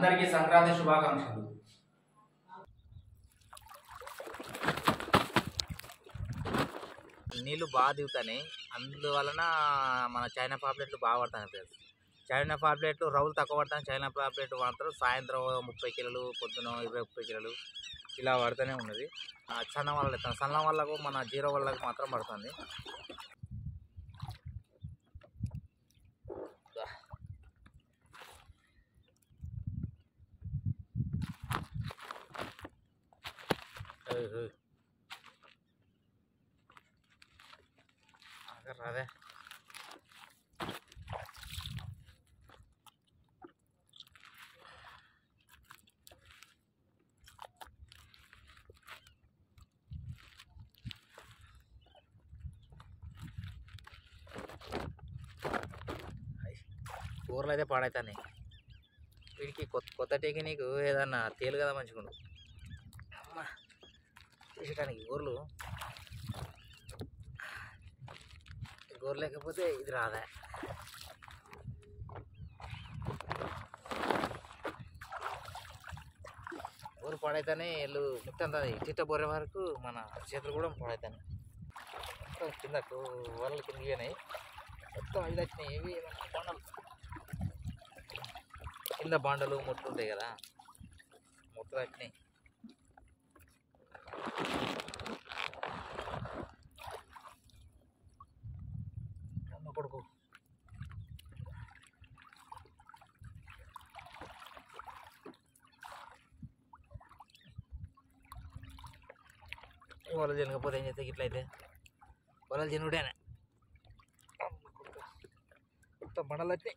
అందరికీ సంక్రాంతి శుభాకాంక్షలు. నీళ్ళు బాగా దిగుతాయి, అందువలన మన చైనా పాప్లెట్లు బాగా పడతాయి ఫ్రెండ్స్. చైనా పాప్లెట్లు రౌలు తక్కువ పడతాయి. చైనా పాప్లెట్ మాత్రం సాయంత్రం 30 కిలోలు, పొద్దున 20-30 కిలోలు ఇలా పడుతూనే ఉన్నది. సన్న వాళ్ళకు సన్న వాళ్ళకు మన జీరో వాళ్ళకు మాత్రం పడుతుంది. రాదే కూరలు అయితే పాడవుతాయి. వీడికి కొత్త టెక్నిక్ ఏదన్నా తేలు కదా మంచిగా అమ్మ తీసడానికి గోర్లు లేకపోతే ఇది రాదా. ఊరు పాడైతేనే వీళ్ళు మొత్తం చిట్ట బొర్రె వరకు మన చేతులు కూడా పాడవుతాయి. మొత్తం కిందకు వరలు కింద ఇవ్వనాయి, మొత్తం ఇది వచ్చినాయి. ఇవి బండలు కింద బండలు ముట్లు ఉంటాయి కదా, ముట్లు వచ్చినాయి. కొడుకు పొలాలు తినకపోతే ఏం చేస్తే ఇట్లయితే పొలాలు తినుడేనే. మొత్తం బండలు వచ్చినాయి.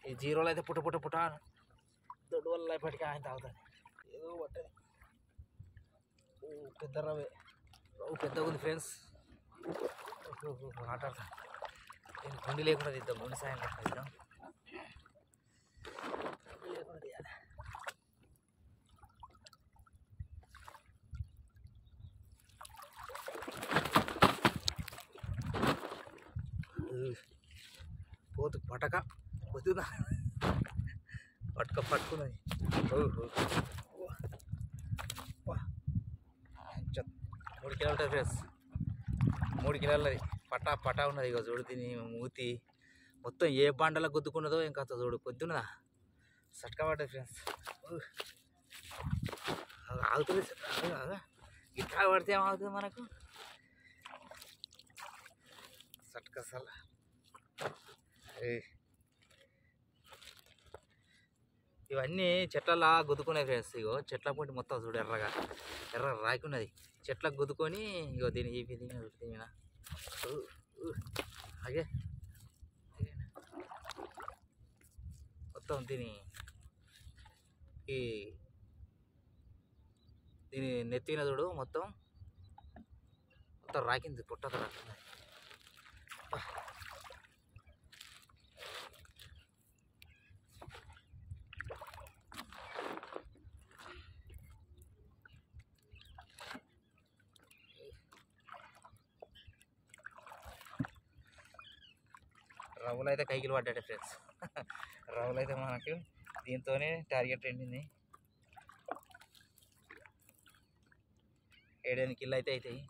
ఈ జీరోలు అయితే పుట్ట దొడ్డు వల్ల ఇప్పటికీ ఆయన తాగుతుంది. ఏదో పట్టది పెద్ద రవే పెద్దగా ఉంది ఫ్రెండ్స్. ఆటాడతా నేను గుండి లేకుండా తీద్దాం, గుండి సాయం లేకుండా తీద్దాం. లేకుండా తీయాలి. పోతు పటక వద్దునా పట్టుకున్నది. 3 కిలోలు ఉంటుంది ఫ్రెండ్స్, 3 కిలోలది పటా ఉన్నది. ఇక చూడు తిని మూతి మొత్తం ఏ బండలో గుద్దుకున్నదో ఇంకా చూడు. పొద్దున్నదా సట్కా పడ్డది ఫ్రెండ్స్. ఆగుతుంది ఇట్లా పడితే ఏమవుతుంది మనకు సట్కా సల. ఇవన్నీ చెట్లలా గుద్దుకునే ఫ్రెండ్స్. ఇగో చెట్ల పొంటి మొత్తం చూడు ఎర్ర రాకున్నది. చెట్లకు గుద్దుకొని ఇగో దీని ఈ విధంగా అగే మొత్తం దీని నెత్తిన చూడు మొత్తం రాకింది, పుట్టతో రాకున్నది. రవ్వులు అయితే కైకిలు పడ్డాడు ఫ్రెండ్స్. రవ్వులు అయితే మనకు దీంతోనే టార్గెట్ ఎండింది. 7 కిలో అయితే అవుతాయి.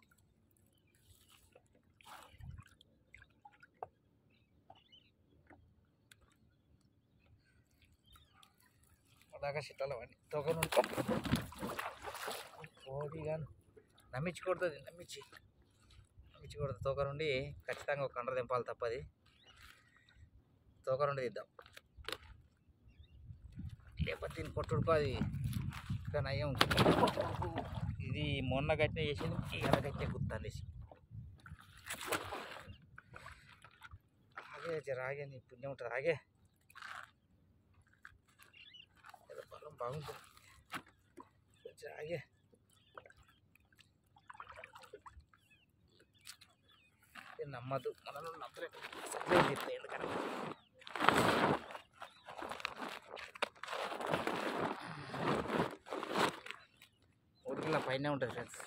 అలాగా చిట్టాలు అవన్నీ తొగను పోదిగాను నమ్మించి కొడుతుంది. నమ్మించి కొడుతుంది. తోక నుండి ఖచ్చితంగా ఒక కండ్ర దింపాలి తప్పది. తోక నుండి తీద్దాం, లేకపోతే దీన్ని కొట్టుడుకో అది ఇంకా నయం. ఇది మొన్న గట్టిన చేసింది, ఇలా గట్టిన గుర్తానేసి ఆగే రాగే నీ పుణ్యం ఉంటుంది. ఆగే బలం బాగుంటుంది. కొంచెం ఆగే నమ్మద్దు, మనల్ని నమ్మలేదు. ఎందుకంటే పైన ఉంటుంది ఫ్రెండ్స్.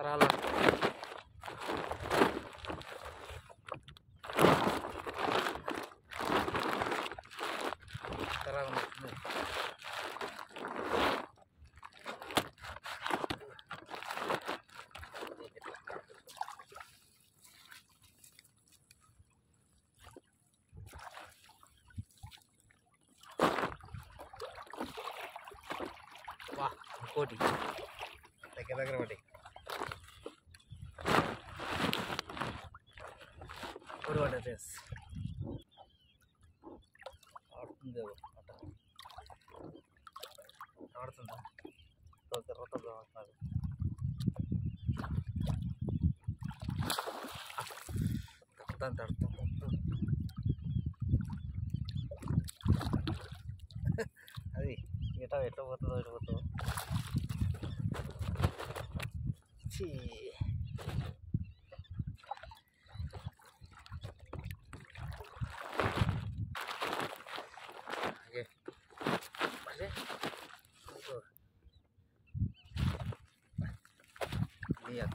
తరాల తరాల వస్తుంది. వా ఇంకోటి దగ్గర దగ్గర ఒకటి ఇప్పుడు పడ్డది ఫ్రెండ్స్. ఆడుతుంది అట ఆడుతుందా తర్వాత ఆడుతున్నారు. దాని తడుతుంది అది ఎట్లా ఎట్లా పోతుందో ఎట్లా పోతుందో.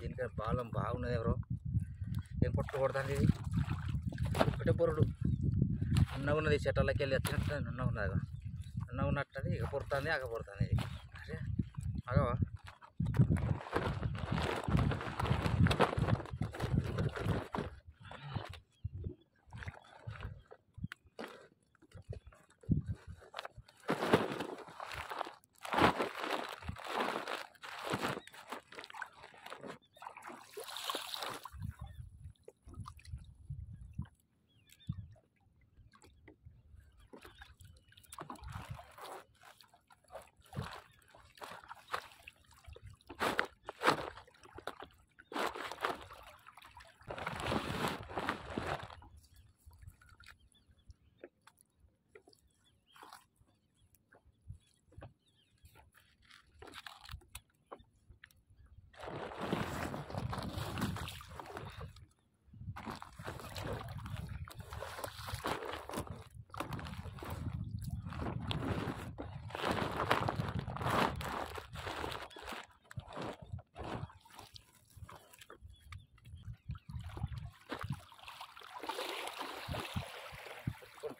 దీనికి బాలం బాగున్నది. ఎవరో ఏం కొట్టు కొడుతుంది ఇది ఒకటే పొరుడు అన్నగా ఉన్నది. చెట్లకి వెళ్ళి వచ్చినట్టు అన్నగా ఉన్నది. అన్నగా ఉన్నట్టు ఇక పొరుతుంది అగ పొరుతుంది ఇది. అరే అగవా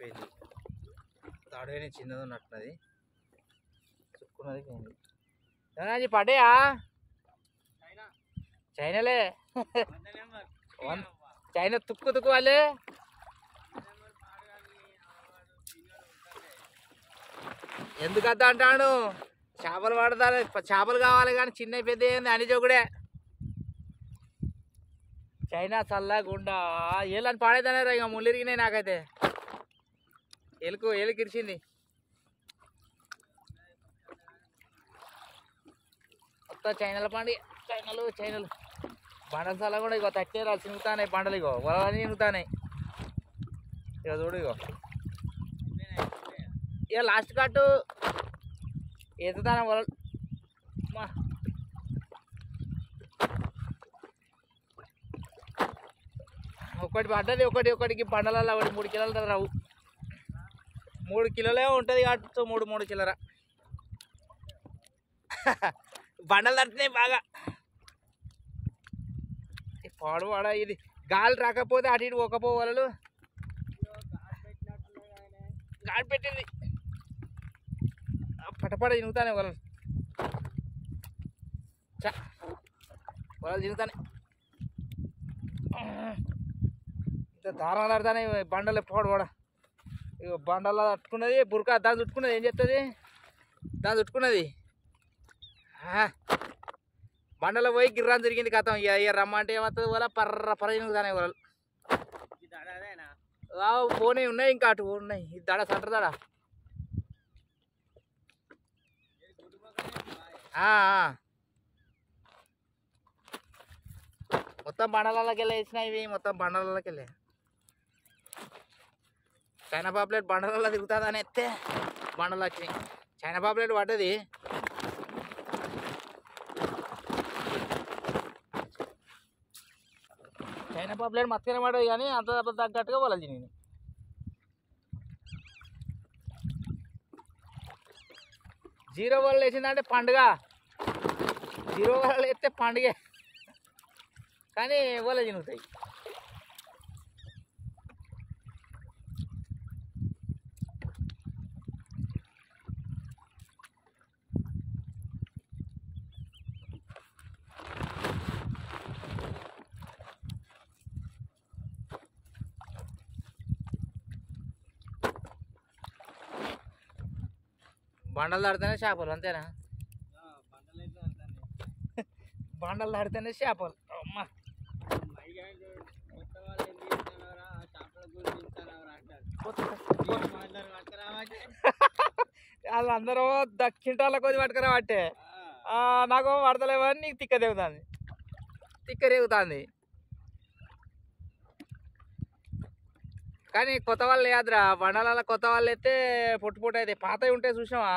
పోయింది. తాడేని చిన్నది ఉన్నట్టున్నది చుక్కున్నది పోయింది. ఏమన్నా పడ్డాయా చైనాలే చైనా తుక్కు తుక్కు వాళ్ళే ఎందుకద్దా అంటాడు. చేపలు పడతారు చేపలు కావాలి కానీ చిన్న పెద్ద ఏంది అని జోకుడే. చైనా చల్లగుండా ఏళ్ళని పాడేదనే ఇక ముళ్ళిరిగినాయి నాకైతే. ఏలుకు ఇరిచింది మొత్తం చైనాల పండి. చైనాలు బండల చల్ల కూడా ఇగో తట్టేరాలు చినుగుతాయి బండలు. ఇగో వలలని చినుగుతాయి. ఇక చూడు ఇగో ఇక లాస్ట్ కట్టు ఎత్తుతాను వలలు. ఒకటి పడ్డది ఒకటికి బండలలో ఒకటి 3 కిలోలు రావు. 3 కిలోలే ఉంటుంది కాబట్టి 3 చిల్లర బండలు తడుతున్నాయి బాగా. పాడువాడ ఇది గాలి రాకపోతే అటు ఇటు ఒకపో వలలు గాలి పెట్టింది పటపడ చినుగుతానే వలలు. వలలు చినుగుతానే ఇంత దారాలు ఆడుతానే బండలు పాడువాడ. ఇక బండల్లో తట్టుకున్నది బురక దాన్ని చుట్టుకున్నది. ఏం చెప్తుంది దాన్ని చుట్టుకున్నది బండలో పోయి గిర్రాన్ని తిరిగింది. కథం ఇక రమ్మంటే ఏమవుతుంది వల్ల పర్ర చినుగుతానే వలలు. పోనీ ఉన్నాయి ఇంకా అటు ఉన్నాయి. ఇది దడ సంటర్ దడ. మొత్తం బండలకి వెళ్ళి వేసినాయి. ఇవి మొత్తం బండలకి వెళ్ళి చైనా పాపులేట్ బండలలో తిరుగుతుందని ఎత్తే బండలు వచ్చినాయి. చైనా పాపులేట్ పడ్డది. చైనా పాపులేట్ మత్తిన పడ్డది కానీ అంత తగ్గట్టుగా వలలు తిని. జీరో వలలు వేసిందంటే పండుగ. జీరో వలలు వేస్తే పండుగ. కానీ ఓల తినుగుతాయి. బండలు దాడితేనే చేపలు అంతేనా? బండలు దాడితేనే చేపలు. అమ్మా వాళ్ళందరూ దక్కింటాల కొద్ది పట్టుకురా పట్టే నాకు పడతలేవని నీకు తిక్క రేగుతుంది, తిక్క రేగుతుంది. కానీ కొత్త వాళ్ళు వేయద్రా బండాల, కొత్త వాళ్ళు అయితే పొట్టు పొట్టు అయితే పాతవి ఉంటాయి చూసినావా?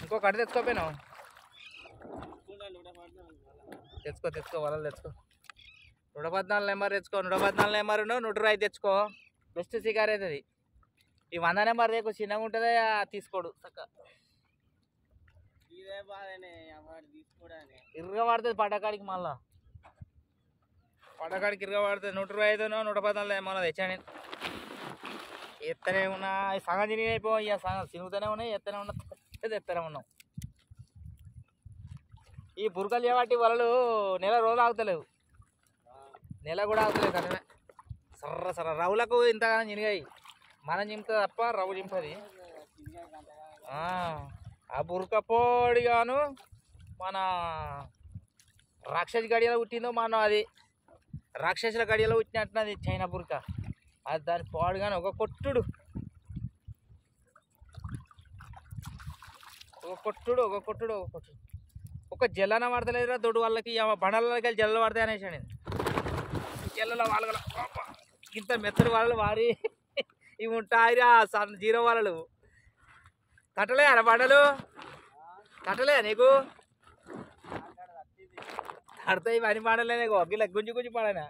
ఇంకో కట్ట తెచ్చుకోపోయినావు? తెచ్చుకో వలలు తెచ్చుకో. 114 నెంబర్ తెచ్చుకో. 114 నెంబర్ 105 తెచ్చుకో. బెస్ట్ సిగార్ అవుతుంది. ఈ 100 నెంబర్ రేపు చిన్నగా ఉంటుంది, తీసుకోడు చక్క ఇరుగా పడుతుంది పడ్డకాడికి. మళ్ళా పడ్డకాడికి ఇరుగా పడుతుంది. 125 114 ఏమన్నా తెచ్చాను. ఎత్తనే ఉన్నా సగం తిని అయిపో, ఇక సగం తిరుగుతూనే ఉన్నాయి, ఎత్తనే ఉన్నా, ఎత్తనే ఉన్నాం. ఈ బురకలు చేయబట్టి వలలు నెల రోజులు ఆగుతలేవు, నెల కూడా ఆగుతలేవు. కదమే సర్ర రవ్వులకు ఇంతగానో చినిగాయి. మనం చింపుతుంది తప్ప రవ్వు చింపది. ఆ బురక పొడిగాను మన రాక్షసి గడియలో పుట్టిందో మనం, అది రాక్షసుల గడియలో పుట్టినట్టున్నది చైనా బురక. అది దాని పాడుగాను ఒక కొట్టుడు. ఒక జల్లన పడతలేదురా దొడ్డు వాళ్ళకి. బండలకి వెళ్ళి జల్లలు పడతాయి అనేసాడు. జల్లలో వాళ్ళ ఇంత మెత్తడి వాళ్ళు వారి ఇవి ఉంటాయిరా జీరో వాళ్ళలు. తట్టలే అరా బండలు, తట్టలే నీకు? తడతాయి పని బండలే నీకు. గిల్ల గుంజి పడనా,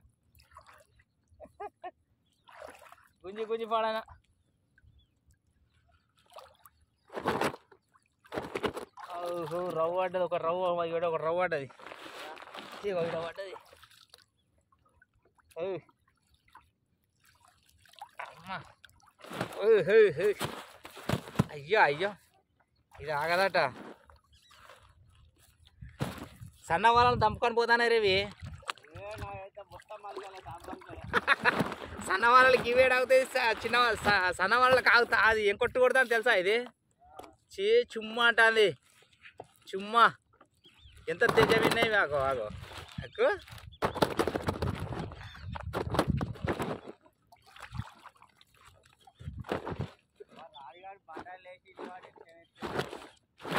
గుంజి పడనా. రవ్వు పడ్డది, ఒక రవ్వు పడ్డది, ఇక పడ్డది. అమ్మా అయ్యో ఇది ఆగదట. సన్న వాళ్ళని దంపుకొని పోతానే రేవి. సన్న వాళ్ళకి ఇవేడు అవుతాయి, చిన్న సన్న వాళ్ళకి ఆగుతా. అది ఏం కొట్టు కొడతాను తెలుసా? ఇది చుమ్మా అంటుంది. చుమ్మా ఎంత తెజ విన్నాయి. ఆగో అక్కు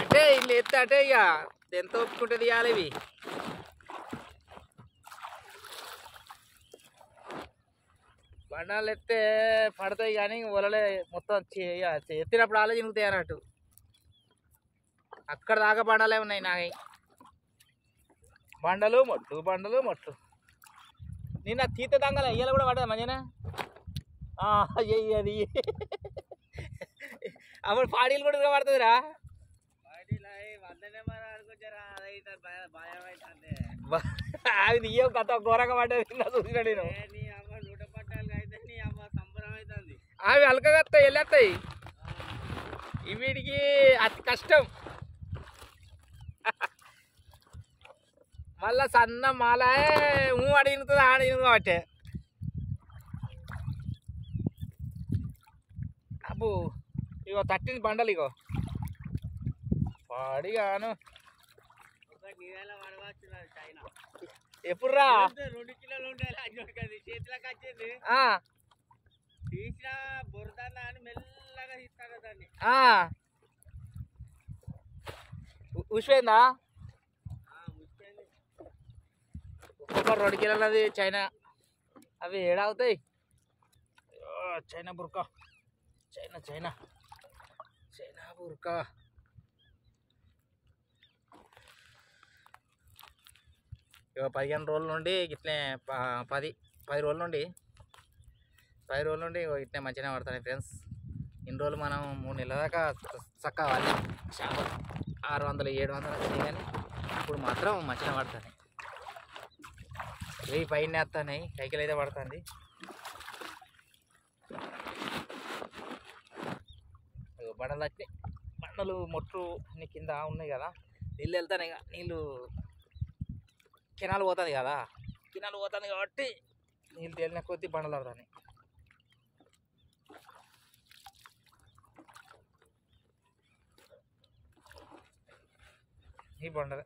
అంటే ఇల్లు ఎత్తే అంటే ఇక ఎంత ఒప్పుకుంటుంది ఇవ్వాలి. ఇవి బండాలు ఎత్తే పడతాయి కానీ వలలే మొత్తం ఎత్తినప్పుడు ఆలోచన చినుకుతాయి అన్నట్టు. అక్కడ దాకా బండలే ఉన్నాయి నాయి. బండలు మొట్టు. నిన్న తీత దంగల ఇయ్యాల కూడా పడ్డది మంచిగా. అది అప్పుడు పాడీలు కూడా పడుతుందిరా. అవి నీయో గత ఘోరంగా పడ్డది చూసిన నేను. అవి అలకగా వస్తాయి, వెళ్ళేస్తాయి. వీటికి అతి కష్టం. మళ్ళా సన్న మాలాయే అడిగినది ఆడినది కాబట్టి. అబ్బు ఇగో తట్టింది బండలు. ఇగో పాడిగాను. ఎప్పుడురా? 2 కిలోలు ఉంటాయి చేతిలోకి వచ్చింది. తీసిన బురదన్న అని మెల్లగా తీస్తాను దాన్ని. ఉసిపోయిందా? ఒక్కొక్క 2 కిలోలది చైనా. అవి ఏడావుతాయి. చైనా బుర్కా, చైనా బుర్కా. ఇక 15 రోజుల నుండి ఇట్లే 10 రోజుల నుండి 10 రోజుల నుండి ఇట్నే మంచిగానే పడుతున్నాయి ఫ్రెండ్స్. ఇన్ని రోజులు మనం 3 నెలల దాకా చక్కగా వాళ్ళు చేపలు 600 700 వచ్చినాయి, కానీ ఇప్పుడు మాత్రం మంచిగా పడుతున్నాయి. వెయ్యి పైన వేస్తున్నాయి, కైకిలు అయితే పడుతుంది. బండలు వచ్చి బండలు మొట్టు అన్ని కింద ఉన్నాయి కదా, నీళ్ళు వెళ్తాయి. నీళ్ళు కెనాలు పోతుంది కదా, కెనాలు పోతుంది కాబట్టి నీళ్ళు తేలిన కొద్దీ బండలు పడుతున్నాయి. ఈ బండలు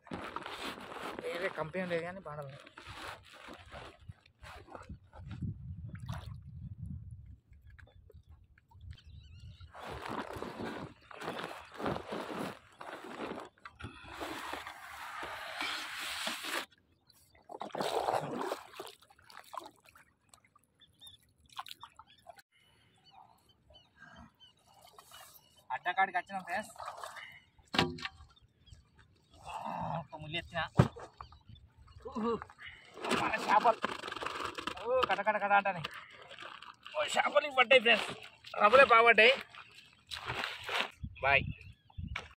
వేరే కంపెనీ లేదు కానీ బండలు. అడ్డకాడికి వచ్చినాం ఫ్రెండ్స్. ఒక ముళ్ళు ఎత్తిన చేపలు కట అంటాయి. చేపలు పడ్డాయి ఫ్రెండ్స్, రవ్వలే బాగుపడ్డాయి. బాయ్.